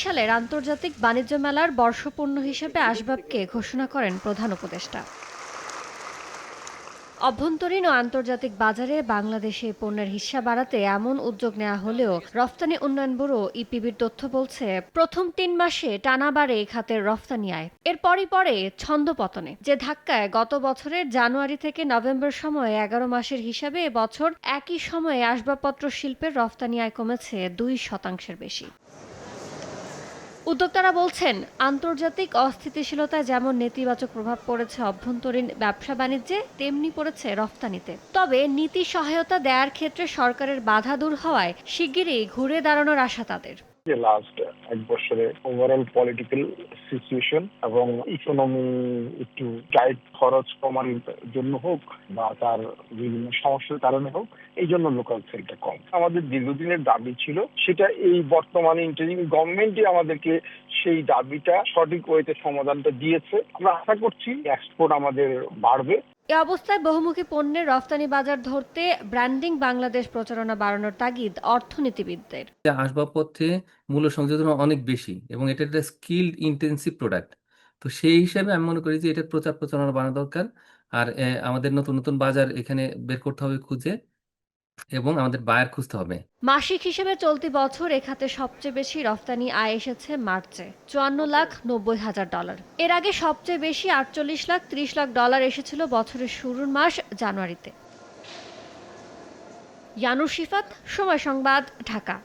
সালের আন্তর্জাতিক বাণিজ্য মেলার বর্ষপূর্ণ হিসেবে আসবাবকে ঘোষণা করেন প্রধান উপদেষ্টা। অভ্যন্তরীণ ও আন্তর্জাতিক বাজারে বাংলাদেশে পণ্যের হিস্যা বাড়াতে এমন উদ্যোগ নেওয়া হলেও রফতানি উন্নয়ন ব্যুরো ইপিবির তথ্য বলছে, প্রথম ৩ মাসে টানা বাড়ে এই খাতের রফতানি আয়। এরপরই পড়ে ছন্দপতনে, যে ধাক্কায় গত বছরের জানুয়ারি থেকে নভেম্বর সময়ে ১১ মাসের হিসাবে এবছর একই সময়ে আসবাবপত্র শিল্পের রফতানি আয় কমেছে ২% বেশি। উদ্যোক্তারা বলছেন, আন্তর্জাতিক অস্থিতিশীলতায় যেমন নেতিবাচক প্রভাব পড়েছে অভ্যন্তরীণ ব্যবসা বাণিজ্যে, তেমনি পড়েছে রফতানিতে। তবে নীতি সহায়তা দেওয়ার ক্ষেত্রে সরকারের বাধা দূর হওয়ায় শিগগিরই ঘুরে দাঁড়ানোর আশা তাদের। যে লাস্ট ১ বছরে ওভারঅল পলিটিক্যাল সিচুয়েশন এবং ইকোনমি একটু টাইট, খরচ কমার জন্য হোক বা তার বিভিন্ন সমস্যার কারণে হোক, এই জন্য লোকাল সেলটা কম। আমাদের দীর্ঘদিনের দাবি ছিল, সেটা এই বর্তমানে ইন্টারিম গভর্নমেন্টই আমাদেরকে সেই দাবিটা সঠিক ওয়েতে সমাধানটা দিয়েছে। আমরা আশা করছি এক্সপোর্ট আমাদের বাড়বে। এ অবস্থায় বহুমুখী পণ্যের রফতানি বাজার ধরতে ব্র্যান্ডিং বাংলাদেশ প্রচারণা বাড়ানোর তাগিদ অর্থনীতিবিদদের। আসবাবপত্রে মূল্য সংযোজন অনেক বেশি এবং এটা একটা স্কিল ইন্টেন্সিভ প্রোডাক্ট। তো সেই হিসাবে আমি মনে করি যে এটা প্রচার প্রচারণা বাড়ানো দরকার। আর আমাদের নতুন নতুন বাজার এখানে বের করতে হবে খুঁজে, এবং আমাদের বায়ার খুঁজতে হবে। মাসিক হিসেবে চলতি বছর এ খাতে সবচেয়ে বেশি রফতানি আয় এসেছে মার্চে, $৫৪,৯০,০০০। এর আগে সবচেয়ে বেশি $৪৮,৩০,০০,০০০ এসেছিল বছরের শুরুর মাস জানুয়ারিতে। ইয়ানুর শিফাত, সময় সংবাদ, ঢাকা।